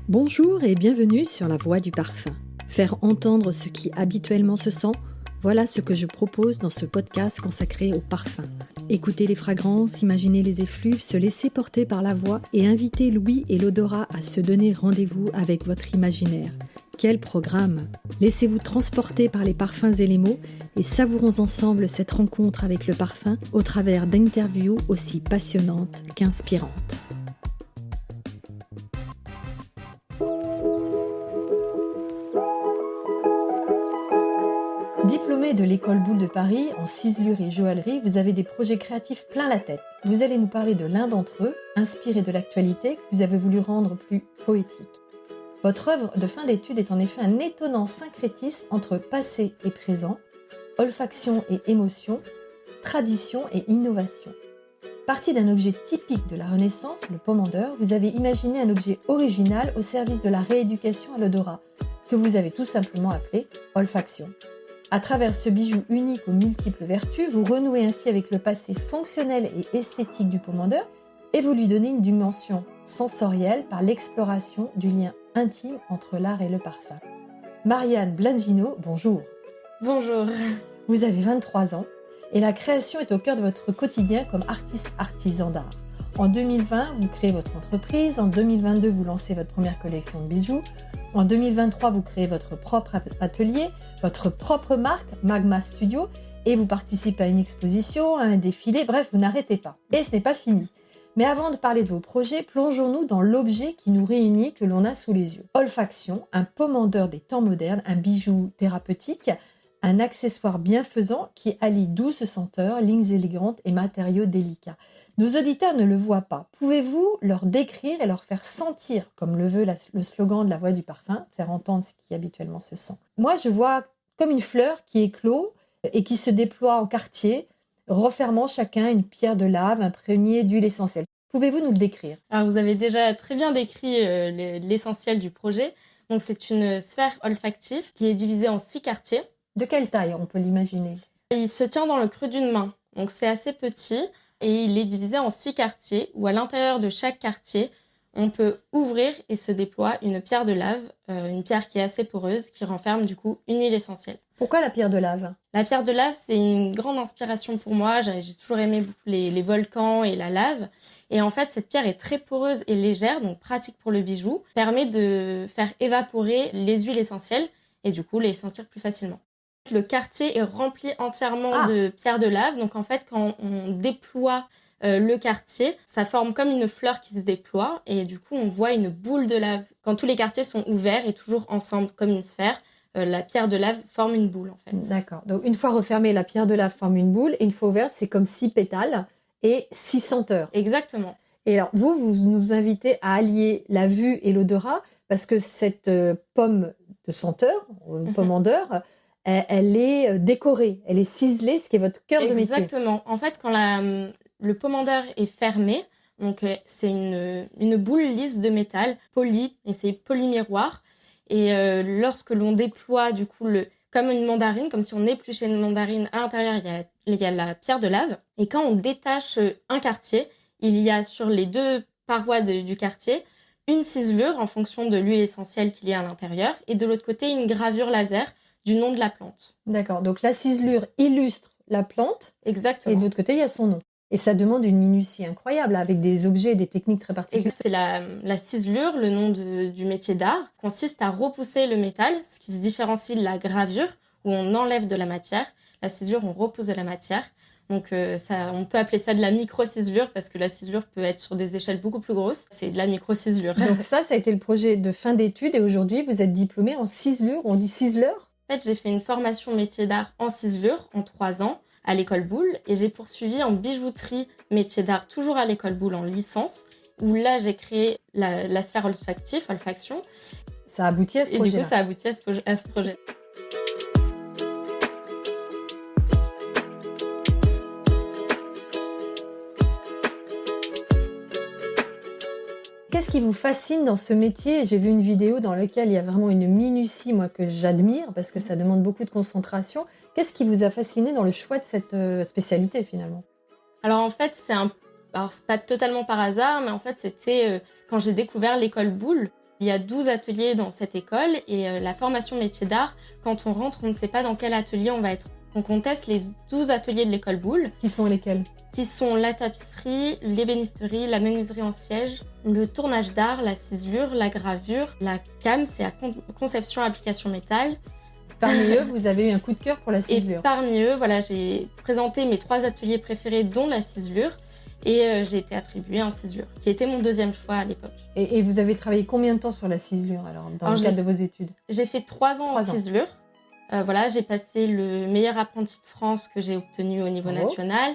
Bonjour et bienvenue sur La Voix du Parfum. Faire entendre ce qui habituellement se sent, voilà ce que je propose dans ce podcast consacré au parfum. Écouter les fragrances, imaginer les effluves, se laisser porter par la voix et inviter l'ouïe et l'odorat à se donner rendez-vous avec votre imaginaire. Quel programme! Laissez-vous transporter par les parfums et les mots et savourons ensemble cette rencontre avec le parfum au travers d'interviews aussi passionnantes qu'inspirantes. Diplômé de l'école Boulle de Paris en ciselure et joaillerie, vous avez des projets créatifs plein la tête. Vous allez nous parler de l'un d'entre eux, inspiré de l'actualité, que vous avez voulu rendre plus poétique. Votre œuvre de fin d'études est en effet un étonnant syncrétisme entre passé et présent, olfaction et émotion, tradition et innovation. Parti d'un objet typique de la Renaissance, le pomander, vous avez imaginé un objet original au service de la rééducation à l'odorat, que vous avez tout simplement appelé olfaction. À travers ce bijou unique aux multiples vertus, vous renouez ainsi avec le passé fonctionnel et esthétique du pomander et vous lui donnez une dimension sensorielle par l'exploration du lien intime entre l'art et le parfum. Marianne Blangino, bonjour. Bonjour. Vous avez 23 ans et la création est au cœur de votre quotidien comme artiste artisan d'art. En 2020, vous créez votre entreprise. En 2022, vous lancez votre première collection de bijoux. En 2023, vous créez votre propre atelier, votre propre marque, Magma Studio, et vous participez à une exposition, à un défilé, bref, vous n'arrêtez pas. Et ce n'est pas fini. Mais avant de parler de vos projets, plongeons-nous dans l'objet qui nous réunit, que l'on a sous les yeux. Olfaction, un pomander des temps modernes, un bijou thérapeutique, un accessoire bienfaisant qui allie douces senteurs, lignes élégantes et matériaux délicats. Nos auditeurs ne le voient pas. Pouvez-vous leur décrire et leur faire sentir, comme le veut le slogan de La Voix du Parfum, faire entendre ce qui habituellement se sent? Moi, je vois comme une fleur qui éclot et qui se déploie en quartier, refermant chacun une pierre de lave imprégnée d'huile essentielle. Pouvez-vous nous le décrire? Alors, vous avez déjà très bien décrit l'essentiel du projet. Donc, c'est une sphère olfactive qui est divisée en 6 quartiers. De quelle taille on peut l'imaginer? Il se tient dans le creux d'une main. Donc, c'est assez petit. Et il est divisé en 6 quartiers, où à l'intérieur de chaque quartier, on peut ouvrir et se déploie une pierre de lave, une pierre qui est assez poreuse, qui renferme du coup une huile essentielle. Pourquoi la pierre de lave? La pierre de lave, c'est une grande inspiration pour moi. J'ai toujours aimé beaucoup les volcans et la lave. Et en fait, cette pierre est très poreuse et légère, donc pratique pour le bijou, permet de faire évaporer les huiles essentielles et du coup les sentir plus facilement. Le quartier est rempli entièrement de pierres de lave. Donc en fait, quand on déploie le quartier, ça forme comme une fleur qui se déploie et du coup, on voit une boule de lave. Quand tous les quartiers sont ouverts et toujours ensemble comme une sphère, la pierre de lave forme une boule en fait. D'accord. Donc une fois refermée, la pierre de lave forme une boule et une fois ouverte, c'est comme 6 pétales et 6 senteurs. Exactement. Et alors, vous nous invitez à allier la vue et l'odorat parce que cette pomme de senteur, pomander, elle est décorée, elle est ciselée, ce qui est votre cœur de métier. Exactement. En fait, quand le pomander est fermé, donc c'est une boule lisse de métal, polie, et c'est polymiroir. Et lorsque l'on déploie du coup comme une mandarine, comme si on épluchait une mandarine, à l'intérieur il y a la pierre de lave. Et quand on détache un quartier, il y a sur les 2 parois du quartier une ciselure en fonction de l'huile essentielle qu'il y a à l'intérieur, et de l'autre côté une gravure laser du nom de la plante. D'accord, donc la ciselure illustre la plante. Exactement. Et de l'autre côté, il y a son nom. Et ça demande une minutie incroyable, avec des objets et des techniques très particulières. C'est la ciselure, le nom du métier d'art, consiste à repousser le métal, ce qui se différencie de la gravure, où on enlève de la matière. La ciselure, on repousse de la matière. Donc on peut appeler ça de la micro-ciselure, parce que la ciselure peut être sur des échelles beaucoup plus grosses. C'est de la micro-ciselure. Donc ça a été le projet de fin d'études, et aujourd'hui, vous êtes diplômé en ciselure, on dit ciseleur? En fait, j'ai fait une formation métier d'art en ciselure en 3 ans à l'école Boulle et j'ai poursuivi en bijouterie métier d'art toujours à l'école Boulle en licence où là j'ai créé la sphère olfaction. Ça a abouti à ce projet. Et du coup, ça a abouti à ce projet. Qu'est-ce qui vous fascine dans ce métier? J'ai vu une vidéo dans laquelle il y a vraiment une minutie, moi, que j'admire, parce que ça demande beaucoup de concentration. Qu'est-ce qui vous a fasciné dans le choix de cette spécialité, finalement? Alors, en fait, c'est pas totalement par hasard, mais en fait, c'était quand j'ai découvert l'école Boulle. Il y a 12 ateliers dans cette école et la formation métier d'art, quand on rentre, on ne sait pas dans quel atelier on va être. Donc on teste les 12 ateliers de l'école Boulle. Qui sont lesquels? Qui sont la tapisserie, l'ébénisterie, la menuiserie en siège, le tournage d'art, la ciselure, la gravure, la CAM, c'est la conception application métal. Parmi eux, vous avez eu un coup de cœur pour la ciselure. Et parmi eux, voilà, j'ai présenté mes 3 ateliers préférés, dont la ciselure, et j'ai été attribuée en ciselure, qui était mon deuxième choix à l'époque. Et vous avez travaillé combien de temps sur la ciselure alors, dans le cadre de vos études? J'ai fait 3 ans en ciselure. Voilà, j'ai passé le meilleur apprenti de France que j'ai obtenu au niveau national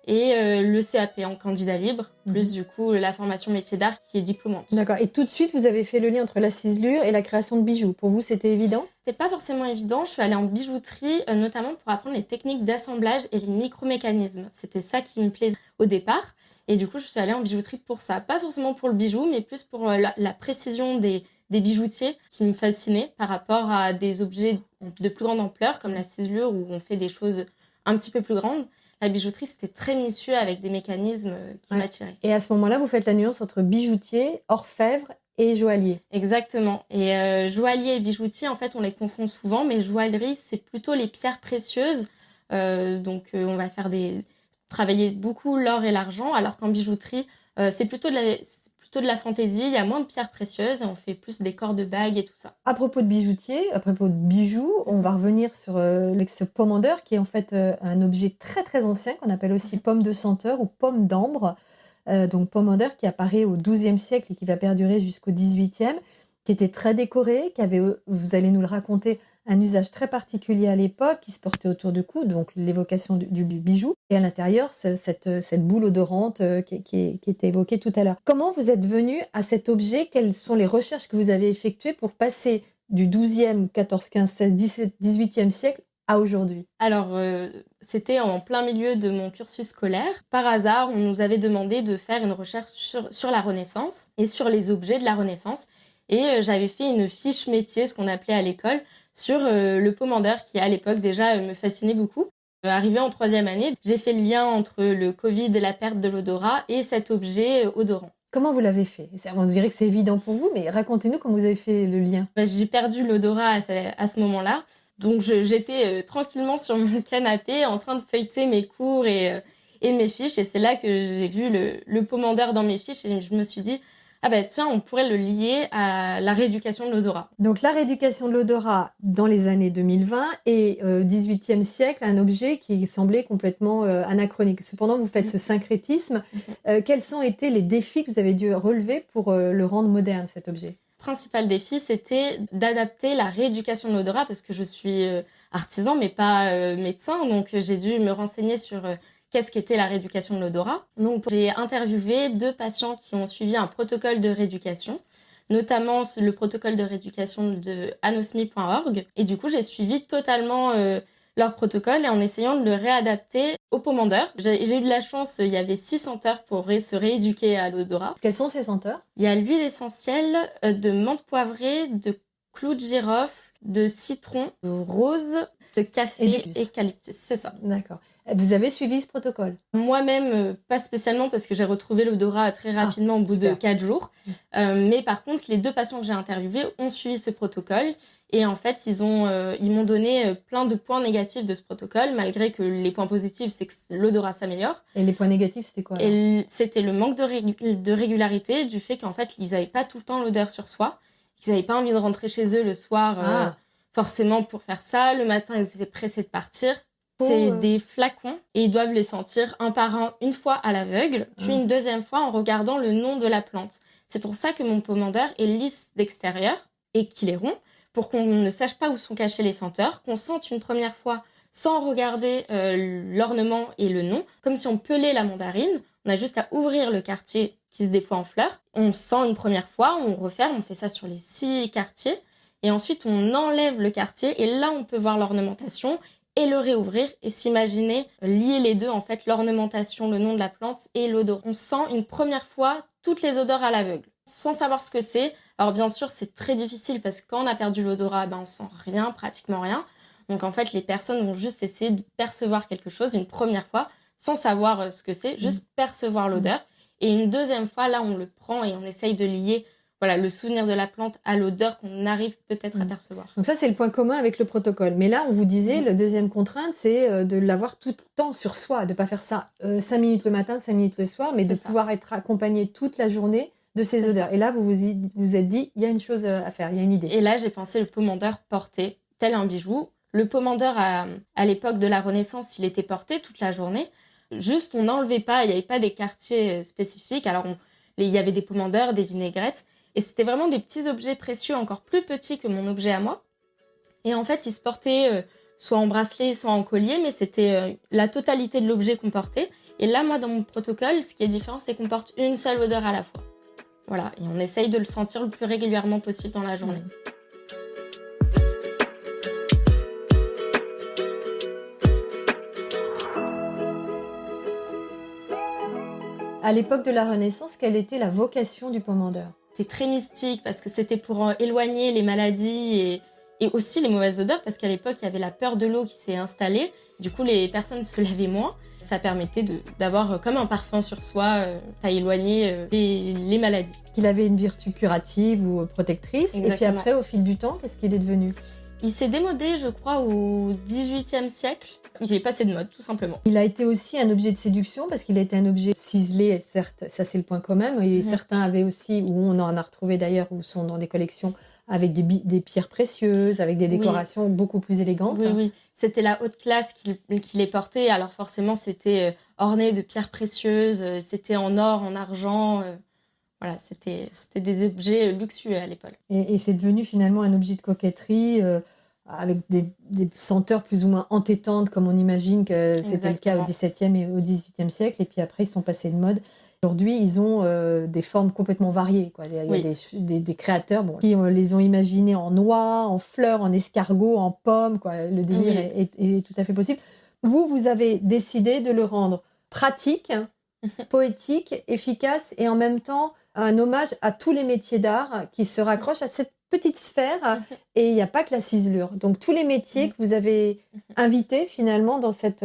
et le CAP en candidat libre, plus du coup la formation métier d'art qui est diplômante. D'accord. Et tout de suite, vous avez fait le lien entre la ciselure et la création de bijoux. Pour vous, c'était évident? C'est pas forcément évident. Je suis allée en bijouterie, notamment pour apprendre les techniques d'assemblage et les micromécanismes. C'était ça qui me plaisait au départ. Et du coup, je suis allée en bijouterie pour ça. Pas forcément pour le bijou, mais plus pour la précision des bijoutiers qui me fascinaient par rapport à des objets de plus grande ampleur, comme la ciselure où on fait des choses un petit peu plus grandes. La bijouterie, c'était très minutieux avec des mécanismes qui m'attiraient. Et à ce moment-là, vous faites la nuance entre bijoutier, orfèvre et joaillier. Exactement. Et joaillier et bijoutier, en fait, on les confond souvent, mais joaillerie, c'est plutôt les pierres précieuses. Donc, on va faire travailler beaucoup l'or et l'argent, alors qu'en bijouterie, c'est plutôt de la fantaisie, il y a moins de pierres précieuses et on fait plus des corps de bagues et tout ça. À propos de bijoutier, à propos de bijoux, on va revenir sur l'ex-pommandeur qui est en fait un objet très très ancien qu'on appelle aussi pomme de senteur ou pomme d'ambre. Donc pommandeur qui apparaît au XIIe siècle et qui va perdurer jusqu'au XVIIIe, qui était très décoré, qui avait, vous allez nous le raconter, un usage très particulier à l'époque, qui se portait autour du cou, donc l'évocation du bijou. Et à l'intérieur, cette boule odorante qui était évoquée tout à l'heure. Comment vous êtes venu à cet objet? Quelles sont les recherches que vous avez effectuées pour passer du 12e, 14, 15, 16, 17, 18e siècle à aujourd'hui? Alors, c'était en plein milieu de mon cursus scolaire. Par hasard, on nous avait demandé de faire une recherche sur la Renaissance et sur les objets de la Renaissance. Et j'avais fait une fiche métier, ce qu'on appelait à l'école, sur le pommandeur qui, à l'époque, déjà me fascinait beaucoup. Arrivé en 3e année, j'ai fait le lien entre le Covid et la perte de l'odorat et cet objet odorant. Comment vous l'avez fait? On dirait que c'est évident pour vous, mais racontez-nous comment vous avez fait le lien. J'ai perdu l'odorat à ce moment-là. Donc j'étais tranquillement sur mon canapé en train de feuilleter mes cours et mes fiches. Et c'est là que j'ai vu le pommandeur dans mes fiches et je me suis dit... Ah ben tiens, on pourrait le lier à la rééducation de l'odorat. Donc la rééducation de l'odorat dans les années 2020 et 18e siècle, un objet qui semblait complètement anachronique. Cependant, vous faites ce syncrétisme. Quels ont été les défis que vous avez dû relever pour le rendre moderne, cet objet? Le principal défi, c'était d'adapter la rééducation de l'odorat parce que je suis artisan mais pas médecin. Donc j'ai dû me renseigner sur... qu'est-ce qu'était la rééducation de l'odorat. Donc, j'ai interviewé 2 patients qui ont suivi un protocole de rééducation, notamment le protocole de rééducation de anosmie.org. Et du coup, j'ai suivi totalement leur protocole et en essayant de le réadapter au pommandeur. J'ai eu de la chance, il y avait 6 senteurs pour se rééduquer à l'odorat. Quelles sont ces senteurs? Il y a l'huile essentielle de menthe poivrée, de clou de girofle, de citron, de rose, de café et eucalyptus. C'est ça. D'accord. Vous avez suivi ce protocole? Moi-même, pas spécialement parce que j'ai retrouvé l'odorat très rapidement au bout de 4 jours. Mais par contre, les 2 patients que j'ai interviewés ont suivi ce protocole. Et en fait, ils m'ont donné plein de points négatifs de ce protocole, malgré que les points positifs, c'est que l'odorat s'améliore. Et les points négatifs, c'était quoi? C'était le manque de régularité, du fait qu'en fait, ils n'avaient pas tout le temps l'odeur sur soi, qu'ils n'avaient pas envie de rentrer chez eux le soir forcément pour faire ça. Le matin, ils étaient pressés de partir. C'est des flacons et ils doivent les sentir un par un, une fois à l'aveugle, puis une deuxième fois en regardant le nom de la plante. C'est pour ça que mon pommandeur est lisse d'extérieur et qu'il est rond, pour qu'on ne sache pas où sont cachées les senteurs, qu'on sente une première fois sans regarder l'ornement et le nom, comme si on pelait la mandarine. On a juste à ouvrir le quartier qui se déploie en fleurs. On sent une première fois, on referme, on fait ça sur les 6 quartiers. Et ensuite, on enlève le quartier et là, on peut voir l'ornementation et le réouvrir et s'imaginer lier les deux, en fait, l'ornementation, le nom de la plante et l'odeur. On sent une première fois toutes les odeurs à l'aveugle, sans savoir ce que c'est. Alors bien sûr, c'est très difficile parce que quand on a perdu l'odorat, on sent rien, pratiquement rien. Donc en fait, les personnes vont juste essayer de percevoir quelque chose une première fois, sans savoir ce que c'est, juste percevoir l'odeur. Et une deuxième fois, là, on le prend et on essaye de lier voilà, le souvenir de la plante à l'odeur qu'on arrive peut-être à percevoir. Donc ça, c'est le point commun avec le protocole. Mais là, on vous disait, la deuxième contrainte, c'est de l'avoir tout le temps sur soi, de pas faire ça 5 minutes le matin, 5 minutes le soir, mais de pouvoir être accompagné toute la journée de ces odeurs. Et là, vous vous êtes dit, il y a une chose à faire, il y a une idée. Et là, j'ai pensé le pomander porté, tel un bijou. Le pomander, à l'époque de la Renaissance, il était porté toute la journée. Juste, on n'enlevait pas, il n'y avait pas des quartiers spécifiques. Alors, il y avait des pomanders, des vinaigrettes. Et c'était vraiment des petits objets précieux, encore plus petits que mon objet à moi. Et en fait, ils se portaient soit en bracelet, soit en collier, mais c'était la totalité de l'objet qu'on portait. Et là, moi, dans mon protocole, ce qui est différent, c'est qu'on porte une seule odeur à la fois. Voilà, et on essaye de le sentir le plus régulièrement possible dans la journée. À l'époque de la Renaissance, quelle était la vocation du pomander? C'était très mystique parce que c'était pour éloigner les maladies et aussi les mauvaises odeurs parce qu'à l'époque, il y avait la peur de l'eau qui s'est installée. Du coup, les personnes se lavaient moins. Ça permettait d'avoir comme un parfum sur soi à éloigner les maladies. Il avait une vertu curative ou protectrice. Exactement. Et puis après, au fil du temps, qu'est-ce qu'il est devenu? Il s'est démodé, je crois, au XVIIIe siècle. Il est passé de mode, tout simplement. Il a été aussi un objet de séduction parce qu'il a été un objet ciselé, certes, ça c'est le point commun. Et certains avaient aussi, ou on en a retrouvé d'ailleurs, ou sont dans des collections avec des pierres précieuses, avec des décorations beaucoup plus élégantes. Oui. C'était la haute classe qui les portait. Alors forcément, c'était orné de pierres précieuses. C'était en or, en argent. Voilà, c'était des objets luxueux à l'époque. Et c'est devenu finalement un objet de coquetterie avec des senteurs plus ou moins entêtantes, comme on imagine que c'était le cas au XVIIe et au XVIIIe siècle. Et puis après, ils sont passés de mode. Aujourd'hui, ils ont des formes complètement variées, quoi. Il y a des créateurs qui les ont imaginés en noix, en fleurs, en escargots, en pommes, quoi. Le délire est tout à fait possible. Vous avez décidé de le rendre pratique, poétique, efficace et en même temps un hommage à tous les métiers d'art qui se raccrochent à cette petite sphère. Et il n'y a pas que la ciselure. Donc tous les métiers que vous avez invités finalement dans cette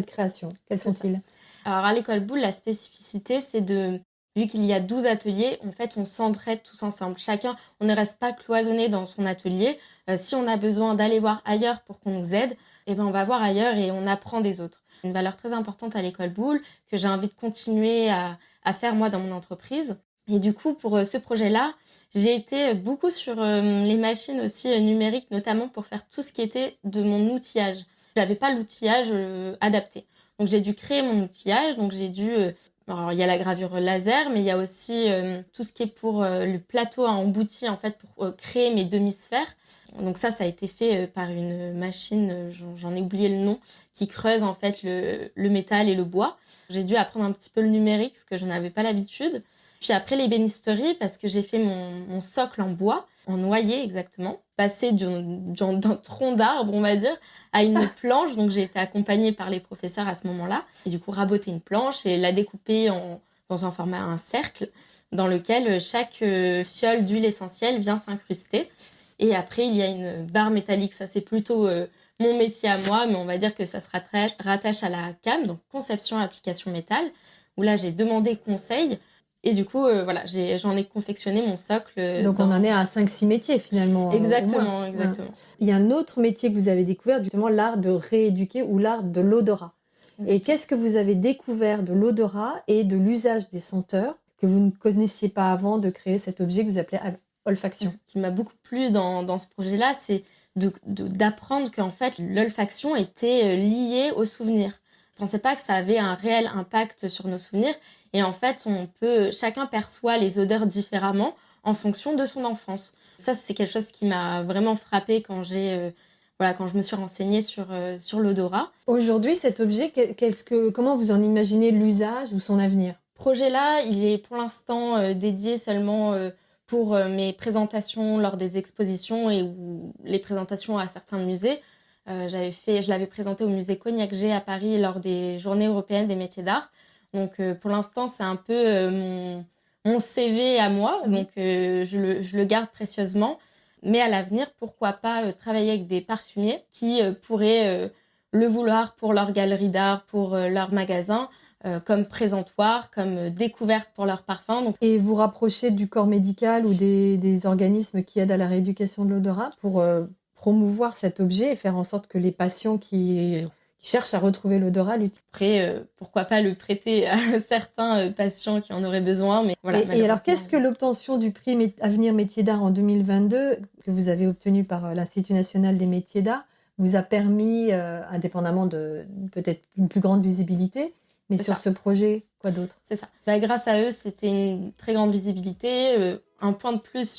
création, quels sont-ils ? Alors à l'école Boulle, la spécificité, c'est vu qu'il y a 12 ateliers, en fait, on s'entraide tous ensemble. Chacun, on ne reste pas cloisonné dans son atelier. Si on a besoin d'aller voir ailleurs pour qu'on nous aide, on va voir ailleurs et on apprend des autres. Une valeur très importante à l'école Boulle que j'ai envie de continuer à faire moi dans mon entreprise. Et du coup, pour ce projet-là, j'ai été beaucoup sur les machines aussi numériques, notamment pour faire tout ce qui était de mon outillage. J'avais pas l'outillage adapté. Donc j'ai dû créer mon outillage, donc j'ai dû... alors il y a la gravure laser, mais il y a aussi tout ce qui est pour le plateau à embouti, en fait, pour créer mes demi-sphères. Donc ça a été fait par une machine, j'en ai oublié le nom, qui creuse en fait le métal et le bois. J'ai dû apprendre un petit peu le numérique, parce que je n'avais pas l'habitude. Puis après l'ébénisterie, parce que j'ai fait mon socle en bois, en noyer exactement, passer d'un tronc d'arbre, on va dire, à une planche. Donc j'ai été accompagnée par les professeurs à ce moment-là. Et du coup, raboter une planche et la découper dans un format, un cercle, dans lequel chaque fiole d'huile essentielle vient s'incruster. Et après, il y a une barre métallique. Ça, c'est plutôt mon métier à moi, mais on va dire que ça se rattache à la CAM, donc conception et application métal, où là, j'ai demandé conseil. Et du coup, j'en ai confectionné mon socle. Donc, on en est à 5-6 métiers, finalement. Exactement. Il y a un autre métier que vous avez découvert, justement, l'art de rééduquer ou l'art de l'odorat. Et qu'est-ce que vous avez découvert de l'odorat et de l'usage des senteurs que vous ne connaissiez pas avant de créer cet objet que vous appelez olfaction? Ce qui m'a beaucoup plu dans ce projet-là, c'est d'apprendre qu'en fait, l'olfaction était liée aux souvenirs. Je pensais pas que ça avait un réel impact sur nos souvenirs. Et en fait, chacun perçoit les odeurs différemment en fonction de son enfance. Ça, c'est quelque chose qui m'a vraiment frappée quand quand je me suis renseignée sur l'odorat. Aujourd'hui, cet objet, comment vous en imaginez l'usage ou son avenir? Ce projet-là, il est pour l'instant dédié seulement pour mes présentations lors des expositions ou les présentations à certains musées. Je l'avais présenté au musée Cognac-G à Paris lors des Journées européennes des métiers d'art. Donc pour l'instant, c'est un peu mon CV à moi, donc je le garde précieusement. Mais à l'avenir, pourquoi pas travailler avec des parfumiers qui pourraient le vouloir pour leur galerie d'art, pour leur magasin, comme présentoir, comme découverte pour leur parfum. Donc, et vous rapprochez du corps médical ou des organismes qui aident à la rééducation de l'odorat pour promouvoir cet objet et faire en sorte que les patients qui cherchent à retrouver l'odorat l'utilisent. Après, pourquoi pas le prêter à certains patients qui en auraient besoin. Mais voilà, et alors, qu'est-ce que l'obtention du prix Avenir Métiers d'Art en 2022, que vous avez obtenu par l'Institut national des métiers d'art, vous a permis, indépendamment de peut-être une plus grande visibilité, mais sur ce projet, quoi d'autre? C'est ça. Grâce à eux, c'était une très grande visibilité, un point de plus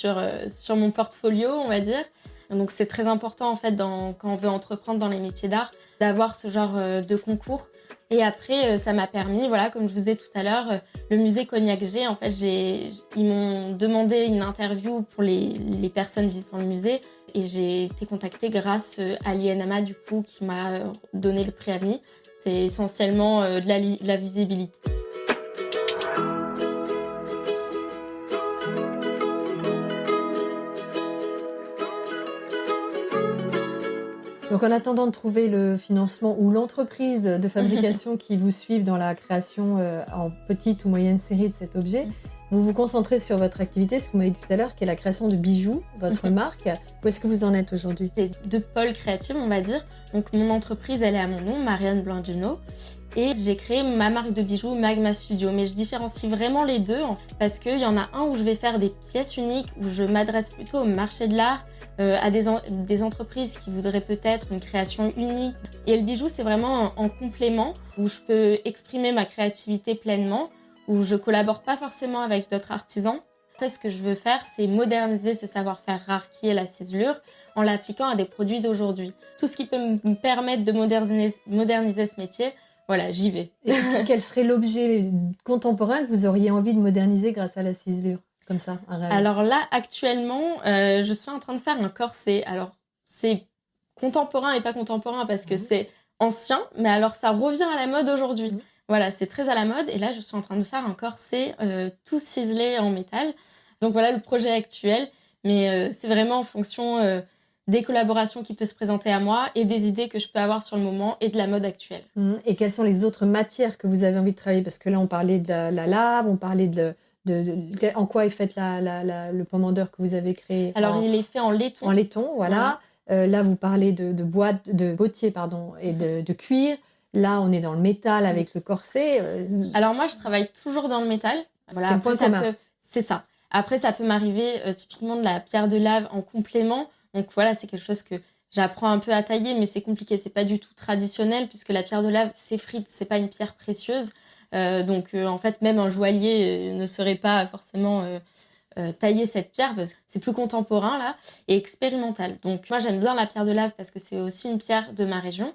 sur mon portfolio, on va dire. Donc c'est très important en fait quand on veut entreprendre dans les métiers d'art d'avoir ce genre de concours. Et après, ça m'a permis, voilà, comme je vous disais tout à l'heure, le musée Cognac G, en fait, ils m'ont demandé une interview pour les personnes visitant le musée et j'ai été contactée grâce à l'INAMA du coup qui m'a donné le prix Avni. C'est essentiellement de la visibilité. Donc en attendant de trouver le financement ou l'entreprise de fabrication qui vous suivent dans la création en petite ou moyenne série de cet objet, vous vous concentrez sur votre activité, ce que vous m'avez dit tout à l'heure, qui est la création de bijoux, votre marque. Où est-ce que vous en êtes aujourd'hui? C'est deux pôles créatifs, on va dire. Donc mon entreprise, elle est à mon nom, Marianne Blandino. Et j'ai créé ma marque de bijoux Magma Studio. Mais je différencie vraiment les deux parce qu'il y en a un où je vais faire des pièces uniques, où je m'adresse plutôt au marché de l'art, à des entreprises qui voudraient peut-être une création unique. Et le bijou, c'est vraiment en complément où je peux exprimer ma créativité pleinement, où je collabore pas forcément avec d'autres artisans. En fait, ce que je veux faire, c'est moderniser ce savoir-faire rare qui est la ciselure en l'appliquant à des produits d'aujourd'hui. Tout ce qui peut me permettre de moderniser ce métier, voilà, j'y vais. Et quel serait l'objet contemporain que vous auriez envie de moderniser grâce à la ciselure? Comme ça, un rêve. Alors là, actuellement, je suis en train de faire un corset. Alors, c'est contemporain et pas contemporain parce que c'est ancien, mais alors ça revient à la mode aujourd'hui. Voilà, c'est très à la mode. Et là, je suis en train de faire un corset tout ciselé en métal. Donc voilà le projet actuel. Mais c'est vraiment en fonction des collaborations qui peuvent se présenter à moi et des idées que je peux avoir sur le moment et de la mode actuelle. Et quelles sont les autres matières que vous avez envie de travailler? Parce que là, on parlait de la lave, on parlait en quoi est fait le pommandeur que vous avez créé? Alors, il est fait en laiton. En laiton, voilà. Là, vous parlez de bottier, pardon, et de cuir. Là, on est dans le métal avec le corset. Alors moi, je travaille toujours dans le métal. Voilà, c'est le point commun. C'est ça. Après, ça peut m'arriver typiquement de la pierre de lave en complément. Donc voilà, c'est quelque chose que j'apprends un peu à tailler, mais c'est compliqué. C'est pas du tout traditionnel puisque la pierre de lave s'effrite. C'est pas une pierre précieuse. Donc en fait, même un joaillier ne saurait pas forcément tailler cette pierre parce que c'est plus contemporain là et expérimental. Donc moi, j'aime bien la pierre de lave parce que c'est aussi une pierre de ma région.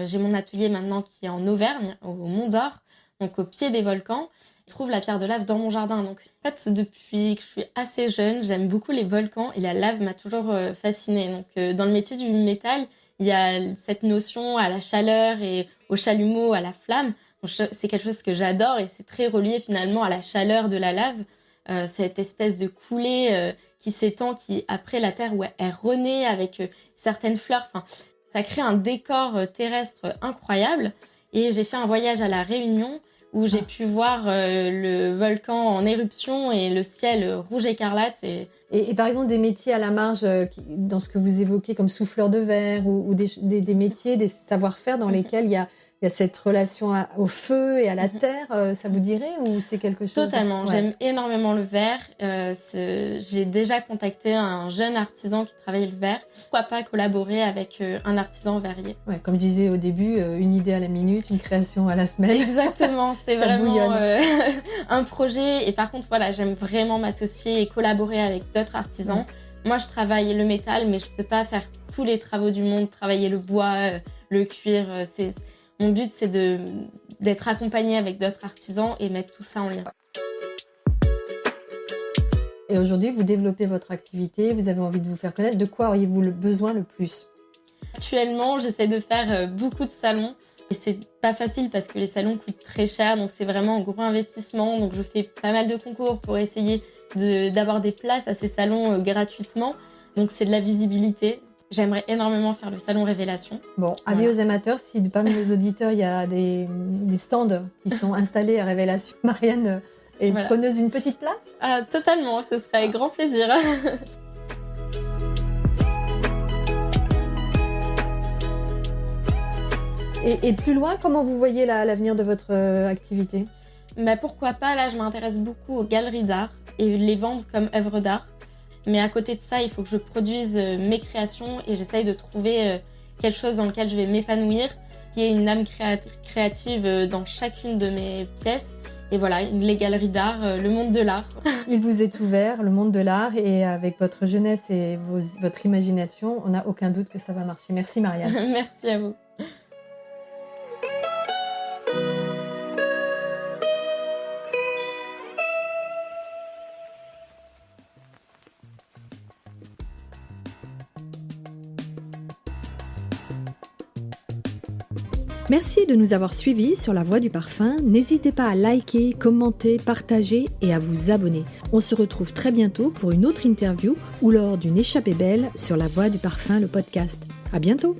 J'ai mon atelier maintenant qui est en Auvergne, au Mont d'Or, donc au pied des volcans. Je trouve la pierre de lave dans mon jardin. Donc en fait, depuis que je suis assez jeune, j'aime beaucoup les volcans et la lave m'a toujours fascinée. Donc dans le métier du métal, il y a cette notion à la chaleur et au chalumeau, à la flamme. Donc, c'est quelque chose que j'adore et c'est très relié finalement à la chaleur de la lave. Cette espèce de coulée qui s'étend, qui après la terre où elle renaît avec certaines fleurs. Enfin, ça crée un décor terrestre incroyable. Et j'ai fait un voyage à La Réunion où j'ai pu voir le volcan en éruption et le ciel rouge écarlate. Et par exemple, des métiers à la marge, dans ce que vous évoquez comme souffleur de verre ou des métiers, des savoir-faire dans lesquels il y a cette relation au feu et à la terre, ça vous dirait ou c'est quelque chose? Totalement, j'aime énormément le verre. J'ai déjà contacté un jeune artisan qui travaillait le verre. Pourquoi pas collaborer avec un artisan verrier? Ouais, comme je disais au début, une idée à la minute, une création à la semaine. Exactement, c'est vraiment un projet. Et par contre, voilà, j'aime vraiment m'associer et collaborer avec d'autres artisans. Moi, je travaille le métal, mais je peux pas faire tous les travaux du monde, travailler le bois, le cuir. Mon but, c'est d'être accompagnée avec d'autres artisans et mettre tout ça en lien. Et aujourd'hui, vous développez votre activité, vous avez envie de vous faire connaître. De quoi auriez-vous besoin le plus? Actuellement, j'essaie de faire beaucoup de salons. Et c'est pas facile parce que les salons coûtent très cher, donc c'est vraiment un gros investissement. Donc je fais pas mal de concours pour essayer d'avoir des places à ces salons gratuitement. Donc c'est de la visibilité. J'aimerais énormément faire le salon Révélation. Bon, avis aux amateurs, si parmi nos auditeurs, il y a des stands qui sont installés à Révélation, Marianne est preneuse d'une petite place? Ah, totalement, ce serait avec grand plaisir. Et plus loin, comment vous voyez l'avenir de votre activité? Mais pourquoi pas, là je m'intéresse beaucoup aux galeries d'art et les vendre comme œuvres d'art. Mais à côté de ça, il faut que je produise mes créations et j'essaye de trouver quelque chose dans lequel je vais m'épanouir, qui ait une âme créative dans chacune de mes pièces. Et voilà, les galeries d'art, le monde de l'art. Il vous est ouvert, le monde de l'art, et avec votre jeunesse et votre imagination, on n'a aucun doute que ça va marcher. Merci Marianne. Merci à vous. Merci de nous avoir suivis sur La Voix du Parfum. N'hésitez pas à liker, commenter, partager et à vous abonner. On se retrouve très bientôt pour une autre interview ou lors d'une échappée belle sur La Voix du Parfum, le podcast. À bientôt!